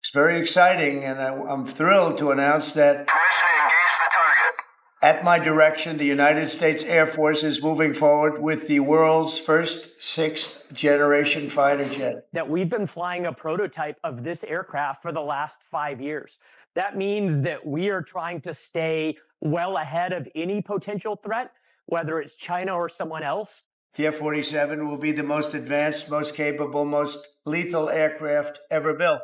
It's very exciting, and I'm thrilled to announce that at my direction, the United States Air Force is moving forward with the world's first sixth generation fighter jet. That we've been flying a prototype of this aircraft for the last 5 years. That means that we are trying to stay well ahead of any potential threat, whether it's China or someone else. The F-47 will be the most advanced, most capable, most lethal aircraft ever built.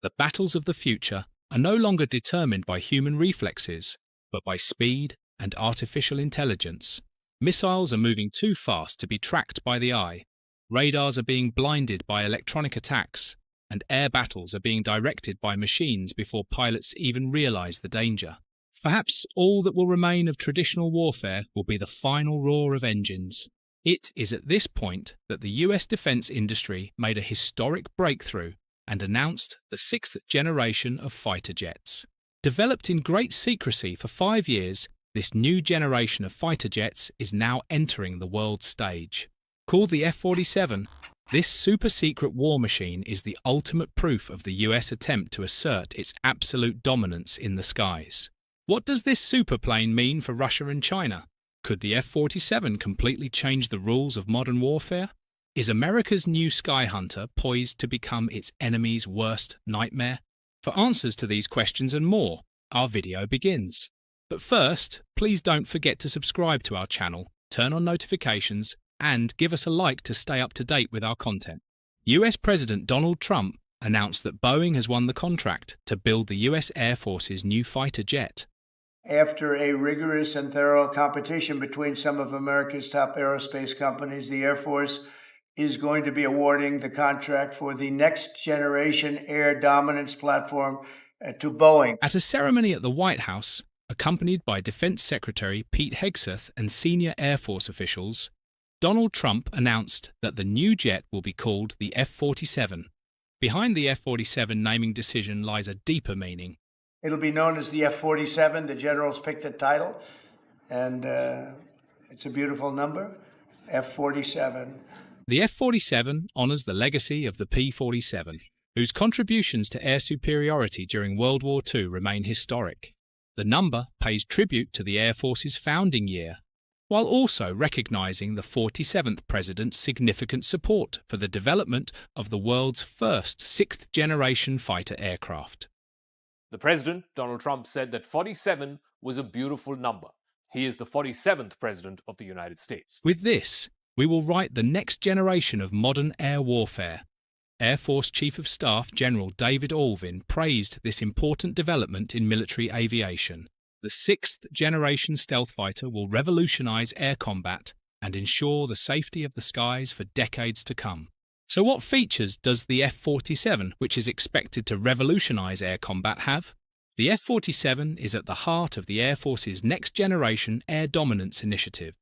The battles of the future are no longer determined by human reflexes, but by speed and artificial intelligence. Missiles are moving too fast to be tracked by the eye. Radars are being blinded by electronic attacks, and air battles are being directed by machines before pilots even realize the danger. Perhaps all that will remain of traditional warfare will be the final roar of engines. It is at this point that the US defense industry made a historic breakthrough and announced the sixth generation of fighter jets. Developed in great secrecy for 5 years, this new generation of fighter jets is now entering the world stage. Called the F-47, this super-secret war machine is the ultimate proof of the US attempt to assert its absolute dominance in the skies. What does this superplane mean for Russia and China? Could the F-47 completely change the rules of modern warfare? Is America's new Sky Hunter poised to become its enemy's worst nightmare? For answers to these questions and more, our video begins. But first, please don't forget to subscribe to our channel, turn on notifications, and give us a like to stay up to date with our content. US President Donald Trump announced that Boeing has won the contract to build the US Air Force's new fighter jet. After a rigorous and thorough competition between some of America's top aerospace companies, the Air Force is going to be awarding the contract for the next generation air dominance platform to Boeing. At a ceremony at the White House, accompanied by Defense Secretary Pete Hegseth and senior Air Force officials, Donald Trump announced that the new jet will be called the F-47. Behind the F-47 naming decision lies a deeper meaning. It'll be known as the F-47. The generals picked a title, and it's a beautiful number, F-47. The F-47 honours the legacy of the P-47, whose contributions to air superiority during World War II remain historic. The number pays tribute to the Air Force's founding year, while also recognising the 47th President's significant support for the development of the world's first sixth-generation fighter aircraft. The President, Donald Trump, said that 47 was a beautiful number. He is the 47th President of the United States. With this, we will write the next generation of modern air warfare. Air Force Chief of Staff General David Allvin praised this important development in military aviation. The sixth-generation stealth fighter will revolutionise air combat and ensure the safety of the skies for decades to come. So what features does the F-47, which is expected to revolutionise air combat, have? The F-47 is at the heart of the Air Force's next-generation air dominance initiative,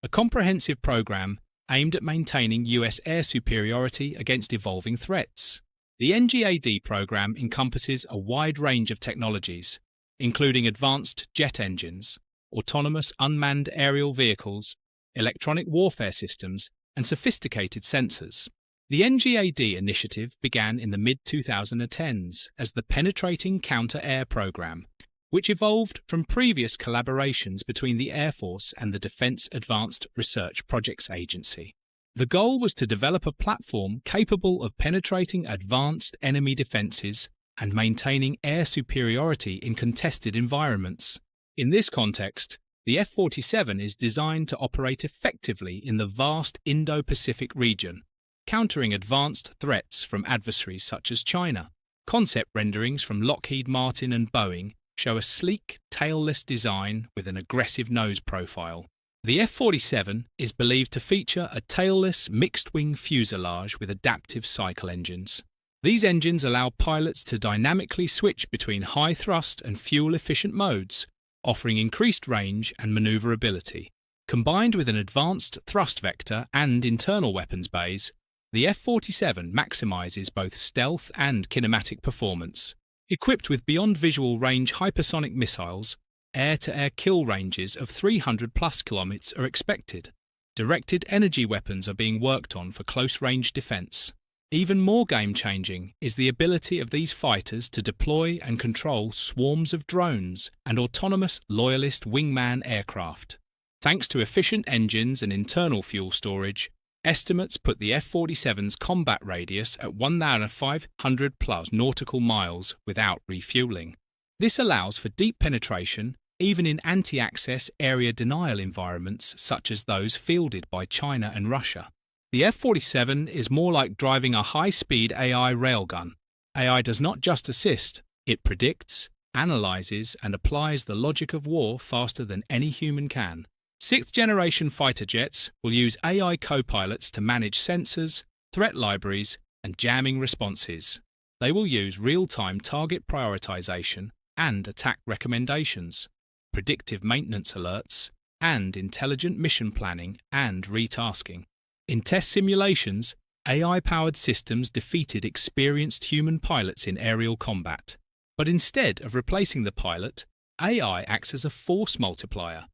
a comprehensive programme aimed at maintaining US air superiority against evolving threats. The NGAD programme encompasses a wide range of technologies, including advanced jet engines, autonomous unmanned aerial vehicles, electronic warfare systems, and sophisticated sensors. The NGAD initiative began in the mid-2010s as the Penetrating Counter-Air Programme, which evolved from previous collaborations between the Air Force and the Defense Advanced Research Projects Agency. The goal was to develop a platform capable of penetrating advanced enemy defenses and maintaining air superiority in contested environments. In this context, the F-47 is designed to operate effectively in the vast Indo-Pacific region, countering advanced threats from adversaries such as China. Concept renderings from Lockheed Martin and Boeing show a sleek, tailless design with an aggressive nose profile. The F-47 is believed to feature a tailless mixed-wing fuselage with adaptive cycle engines. These engines allow pilots to dynamically switch between high-thrust and fuel-efficient modes, offering increased range and maneuverability. Combined with an advanced thrust vector and internal weapons bays, the F-47 maximizes both stealth and kinematic performance. Equipped with beyond visual range hypersonic missiles, air-to-air kill ranges of 300+ kilometers are expected. Directed energy weapons are being worked on for close-range defense. Even more game-changing is the ability of these fighters to deploy and control swarms of drones and autonomous Loyalist wingman aircraft. Thanks to efficient engines and internal fuel storage, estimates put the F-47's combat radius at 1,500 plus nautical miles without refueling. This allows for deep penetration even in anti-access area denial environments such as those fielded by China and Russia. The F-47 is more like driving a high-speed AI railgun. AI does not just assist, it predicts, analyzes, and applies the logic of war faster than any human can. Sixth-generation fighter jets will use AI co-pilots to manage sensors, threat libraries, and jamming responses. They will use real-time target prioritization and attack recommendations, predictive maintenance alerts, and intelligent mission planning and retasking. In test simulations, AI-powered systems defeated experienced human pilots in aerial combat. But instead of replacing the pilot, AI acts as a force multiplier,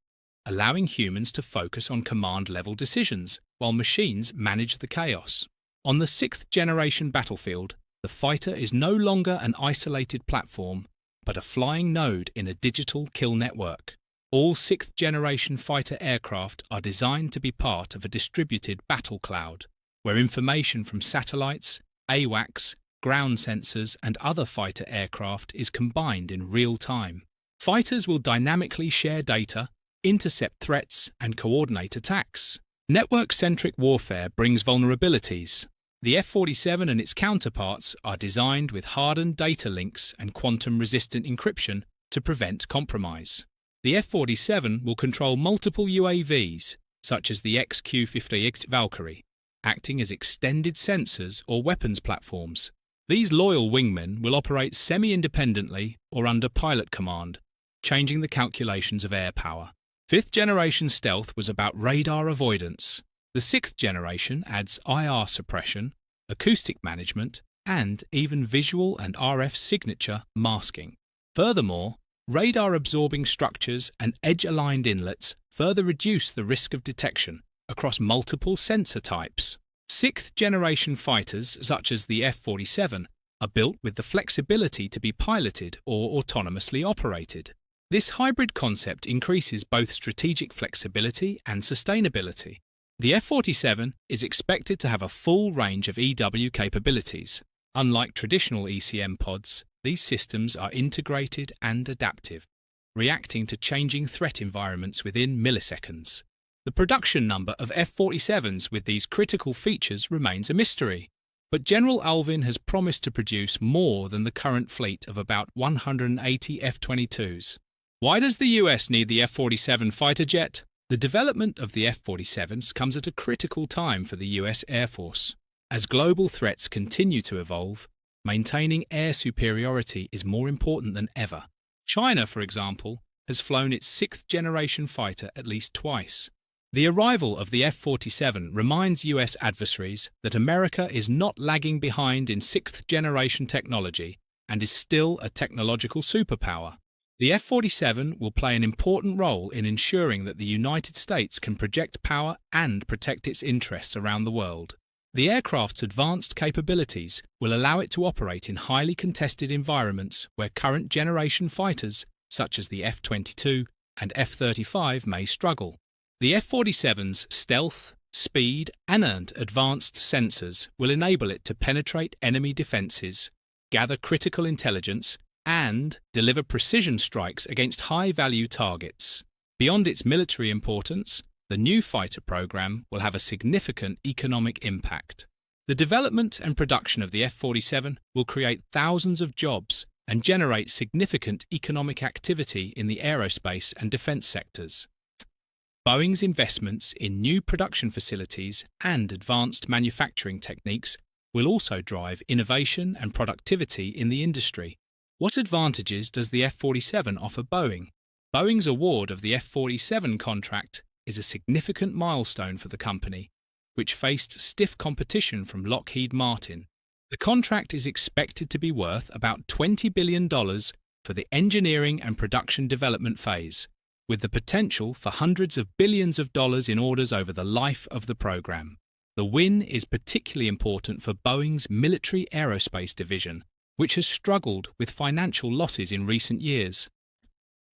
allowing humans to focus on command-level decisions while machines manage the chaos. On the sixth-generation battlefield, the fighter is no longer an isolated platform, but a flying node in a digital kill network. All sixth-generation fighter aircraft are designed to be part of a distributed battle cloud, where information from satellites, AWACS, ground sensors, and other fighter aircraft is combined in real time. Fighters will dynamically share data, intercept threats, and coordinate attacks. Network-centric warfare brings vulnerabilities. The F-47 and its counterparts are designed with hardened data links and quantum-resistant encryption to prevent compromise. The F-47 will control multiple UAVs, such as the XQ-50X Valkyrie, acting as extended sensors or weapons platforms. These loyal wingmen will operate semi-independently or under pilot command, changing the calculations of air power. Fifth-generation stealth was about radar avoidance. The sixth generation adds IR suppression, acoustic management, and even visual and RF signature masking. Furthermore, radar-absorbing structures and edge-aligned inlets further reduce the risk of detection across multiple sensor types. Sixth-generation fighters, such as the F-47, are built with the flexibility to be piloted or autonomously operated. This hybrid concept increases both strategic flexibility and sustainability. The F-47 is expected to have a full range of EW capabilities. Unlike traditional ECM pods, these systems are integrated and adaptive, reacting to changing threat environments within milliseconds. The production number of F-47s with these critical features remains a mystery, but General Alvin has promised to produce more than the current fleet of about 180 F-22s. Why does the US need the F-47 fighter jet? The development of the F-47s comes at a critical time for the US Air Force. As global threats continue to evolve, maintaining air superiority is more important than ever. China, for example, has flown its sixth-generation fighter at least twice. The arrival of the F-47 reminds US adversaries that America is not lagging behind in sixth-generation technology and is still a technological superpower. The F-47 will play an important role in ensuring that the United States can project power and protect its interests around the world. The aircraft's advanced capabilities will allow it to operate in highly contested environments where current generation fighters, such as the F-22 and F-35, may struggle. The F-47's stealth, speed, and advanced sensors will enable it to penetrate enemy defences, gather critical intelligence, and deliver precision strikes against high-value targets. Beyond its military importance, the new fighter program will have a significant economic impact. The development and production of the F-47 will create thousands of jobs and generate significant economic activity in the aerospace and defense sectors. Boeing's investments in new production facilities and advanced manufacturing techniques will also drive innovation and productivity in the industry. What advantages does the F-47 offer Boeing? Boeing's award of the F-47 contract is a significant milestone for the company, which faced stiff competition from Lockheed Martin. The contract is expected to be worth about $20 billion for the engineering and production development phase, with the potential for hundreds of billions of dollars in orders over the life of the program. The win is particularly important for Boeing's military aerospace division, which has struggled with financial losses in recent years.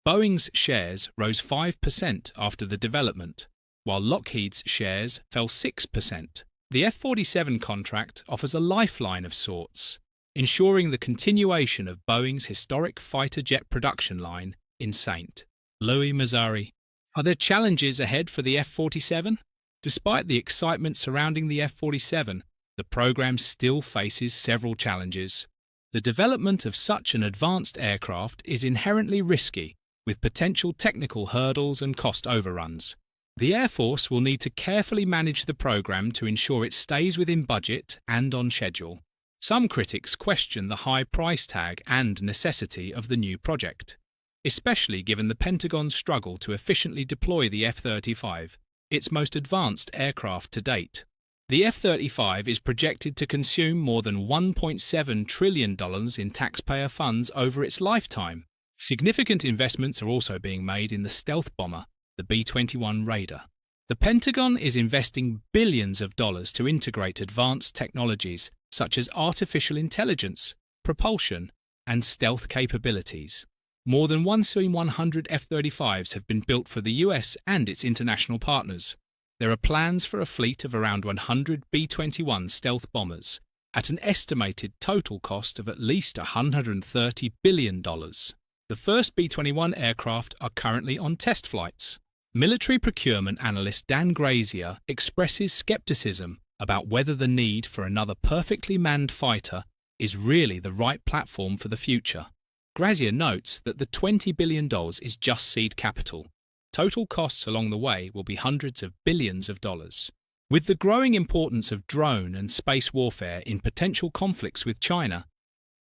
Boeing's shares rose 5% after the development, while Lockheed's shares fell 6%. The F-47 contract offers a lifeline of sorts, ensuring the continuation of Boeing's historic fighter jet production line in St. Louis, Missouri. Are there challenges ahead for the F-47? Despite the excitement surrounding the F-47, the program still faces several challenges. The development of such an advanced aircraft is inherently risky, with potential technical hurdles and cost overruns. The Air Force will need to carefully manage the program to ensure it stays within budget and on schedule. Some critics question the high price tag and necessity of the new project, especially given the Pentagon's struggle to efficiently deploy the F-35, its most advanced aircraft to date. The F-35 is projected to consume more than $1.7 trillion in taxpayer funds over its lifetime. Significant investments are also being made in the stealth bomber, the B-21 Raider. The Pentagon is investing billions of dollars to integrate advanced technologies such as artificial intelligence, propulsion, and stealth capabilities. More than 100 F-35s have been built for the US and its international partners. There are plans for a fleet of around 100 B-21 stealth bombers, at an estimated total cost of at least $130 billion. The first B-21 aircraft are currently on test flights. Military procurement analyst Dan Grazier expresses skepticism about whether the need for another perfectly manned fighter is really the right platform for the future. Grazier notes that the $20 billion is just seed capital. Total costs along the way will be hundreds of billions of dollars. With the growing importance of drone and space warfare in potential conflicts with China,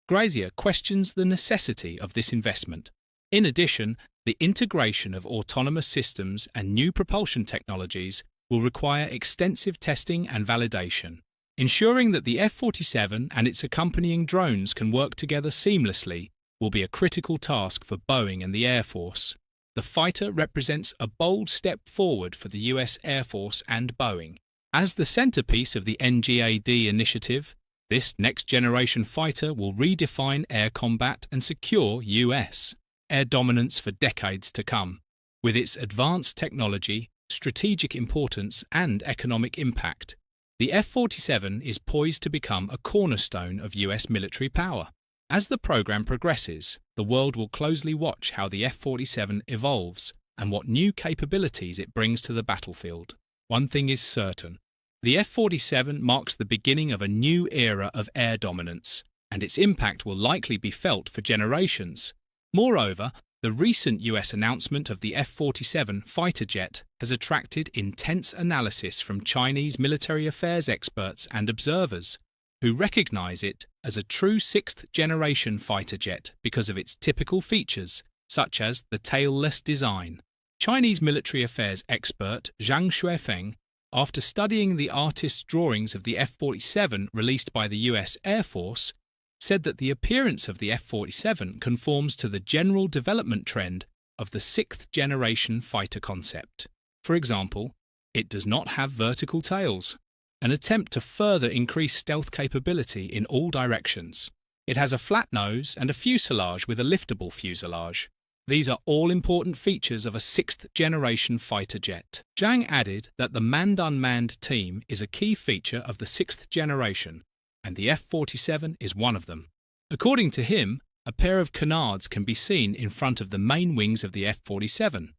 Grazier questions the necessity of this investment. In addition, the integration of autonomous systems and new propulsion technologies will require extensive testing and validation. Ensuring that the F-47 and its accompanying drones can work together seamlessly will be a critical task for Boeing and the Air Force. The fighter represents a bold step forward for the US Air Force and Boeing. As the centerpiece of the NGAD initiative, this next-generation fighter will redefine air combat and secure US air dominance for decades to come. With its advanced technology, strategic importance, and economic impact, the F-47 is poised to become a cornerstone of US military power. As the program progresses, the world will closely watch how the F-47 evolves and what new capabilities it brings to the battlefield. One thing is certain: the F-47 marks the beginning of a new era of air dominance, and its impact will likely be felt for generations. Moreover, the recent US announcement of the F-47 fighter jet has attracted intense analysis from Chinese military affairs experts and observers, who recognize it as a true sixth-generation fighter jet because of its typical features, such as the tailless design. Chinese military affairs expert Zhang Xuefeng, after studying the artist's drawings of the F-47 released by the US Air Force, said that the appearance of the F-47 conforms to the general development trend of the sixth-generation fighter concept. For example, it does not have vertical tails, an attempt to further increase stealth capability in all directions. It has a flat nose and a fuselage with a liftable fuselage. These are all important features of a sixth-generation fighter jet. Zhang added that the manned-unmanned team is a key feature of the sixth generation, and the F-47 is one of them. According to him, a pair of canards can be seen in front of the main wings of the F-47,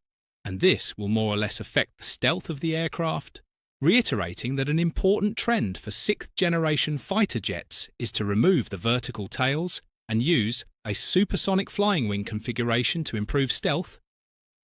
and this will more or less affect the stealth of the aircraft, reiterating that an important trend for sixth-generation fighter jets is to remove the vertical tails and use a supersonic flying wing configuration to improve stealth.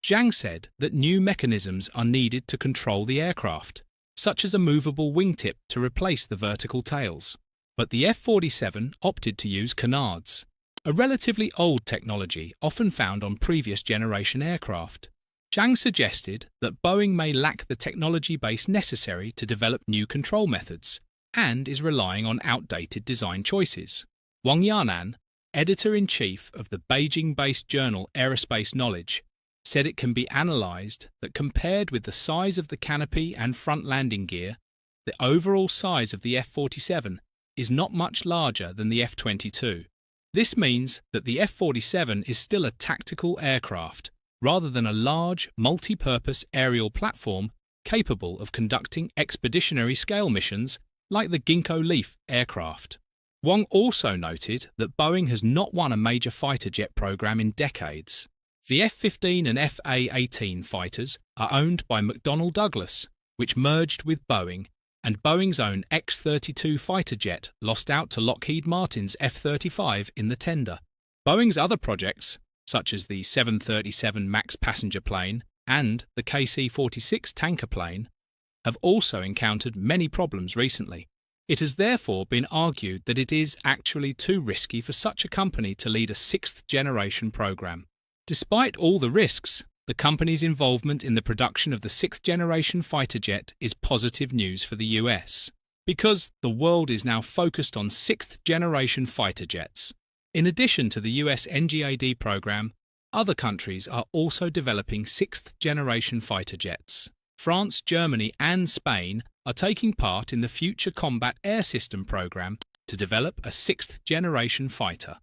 Zhang said that new mechanisms are needed to control the aircraft, such as a movable wingtip to replace the vertical tails. But the F-47 opted to use canards, a relatively old technology often found on previous generation aircraft. Zhang suggested that Boeing may lack the technology base necessary to develop new control methods and is relying on outdated design choices. Wang Yanan, editor-in-chief of the Beijing-based journal Aerospace Knowledge, said it can be analysed that compared with the size of the canopy and front landing gear, the overall size of the F-47 is not much larger than the F-22. This means that the F-47 is still a tactical aircraft, rather than a large, multi-purpose aerial platform capable of conducting expeditionary scale missions like the Ginkgo Leaf aircraft. Wang also noted that Boeing has not won a major fighter jet program in decades. The F-15 and F/A-18 fighters are owned by McDonnell Douglas, which merged with Boeing, and Boeing's own X-32 fighter jet lost out to Lockheed Martin's F-35 in the tender. Boeing's other projects, such as the 737 MAX passenger plane and the KC-46 tanker plane, have also encountered many problems recently. It has therefore been argued that it is actually too risky for such a company to lead a sixth-generation program. Despite all the risks, the company's involvement in the production of the sixth-generation fighter jet is positive news for the US, because the world is now focused on sixth-generation fighter jets. In addition to the US NGAD program, other countries are also developing sixth-generation fighter jets. France, Germany and Spain are taking part in the Future Combat Air System program to develop a sixth-generation fighter,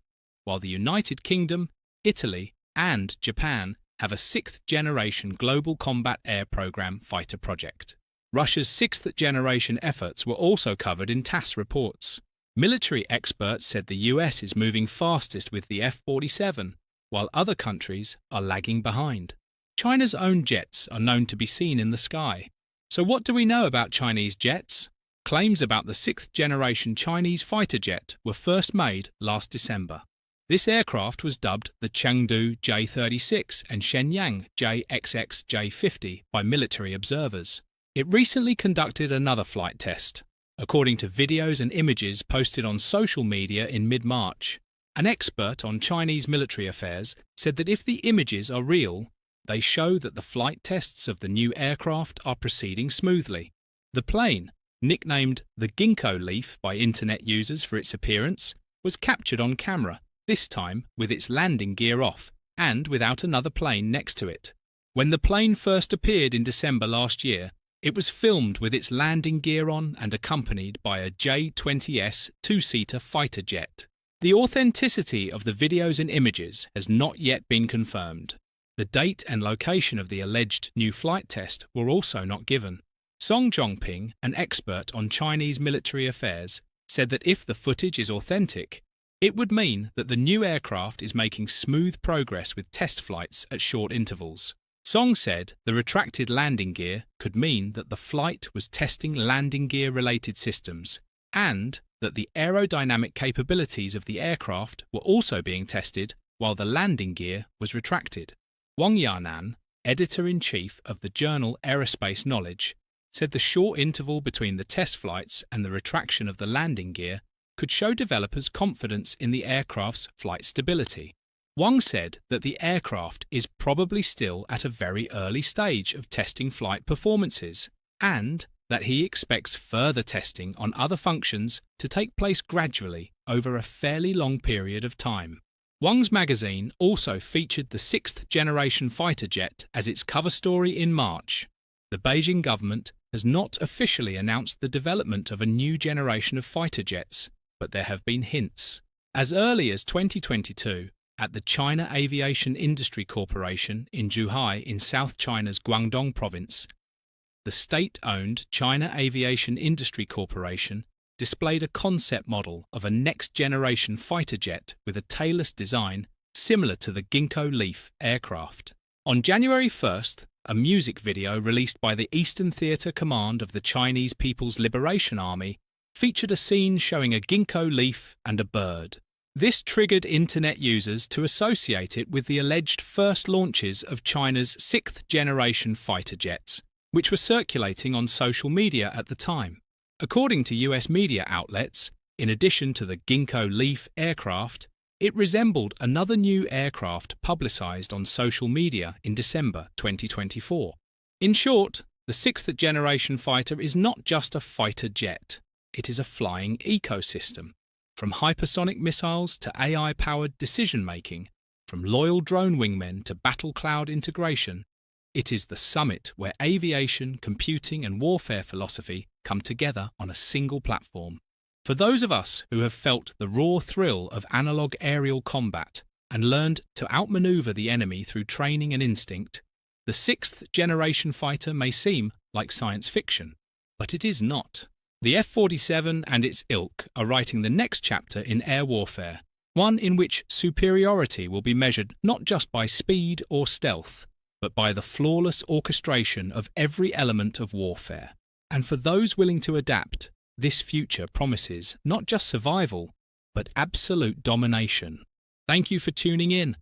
while the United Kingdom, Italy and Japan have a sixth-generation Global Combat Air Program fighter project. Russia's sixth-generation efforts were also covered in TASS reports. Military experts said the US is moving fastest with the F-47, while other countries are lagging behind. China's own jets are known to be seen in the sky. So what do we know about Chinese jets? Claims about the sixth-generation Chinese fighter jet were first made last December. This aircraft was dubbed the Chengdu J-36 and Shenyang JXX J-50 by military observers. It recently conducted another flight test, according to videos and images posted on social media in mid-March. An expert on Chinese military affairs said that if the images are real, they show that the flight tests of the new aircraft are proceeding smoothly. The plane, nicknamed the Ginkgo Leaf by internet users for its appearance, was captured on camera, this time with its landing gear off and without another plane next to it. When the plane first appeared in December last year, it was filmed with its landing gear on and accompanied by a J-20S two-seater fighter jet. The authenticity of the videos and images has not yet been confirmed. The date and location of the alleged new flight test were also not given. Song Zhongping, an expert on Chinese military affairs, said that if the footage is authentic, it would mean that the new aircraft is making smooth progress with test flights at short intervals. Song said the retracted landing gear could mean that the flight was testing landing gear-related systems and that the aerodynamic capabilities of the aircraft were also being tested while the landing gear was retracted. Wang Yanan, editor-in-chief of the journal Aerospace Knowledge, said the short interval between the test flights and the retraction of the landing gear could show developers confidence in the aircraft's flight stability. Wang said that the aircraft is probably still at a very early stage of testing flight performances and that he expects further testing on other functions to take place gradually over a fairly long period of time. Wang's magazine also featured the sixth-generation fighter jet as its cover story in March. The Beijing government has not officially announced the development of a new generation of fighter jets, but there have been hints. As early as 2022, at the China Aviation Industry Corporation in Zhuhai in South China's Guangdong province, the state-owned China Aviation Industry Corporation displayed a concept model of a next-generation fighter jet with a tailless design similar to the Ginkgo Leaf aircraft. On January 1st, a music video released by the Eastern Theatre Command of the Chinese People's Liberation Army featured a scene showing a ginkgo leaf and a bird. This triggered internet users to associate it with the alleged first launches of China's sixth-generation fighter jets, which were circulating on social media at the time. According to US media outlets, in addition to the Ginkgo Leaf aircraft, it resembled another new aircraft publicized on social media in December 2024. In short, the sixth-generation fighter is not just a fighter jet. It is a flying ecosystem. From hypersonic missiles to AI-powered decision-making, from loyal drone wingmen to battle cloud integration, It is the summit where aviation, computing, and warfare philosophy come together on a single platform. For those of us who have felt the raw thrill of analog aerial combat and learned to outmaneuver the enemy through training and instinct, the 6th generation fighter may seem like science fiction, but it is not. The F-47 and its ilk are writing the next chapter in air warfare, one in which superiority will be measured not just by speed or stealth, but by the flawless orchestration of every element of warfare. And for those willing to adapt, this future promises not just survival, but absolute domination. Thank you for tuning in.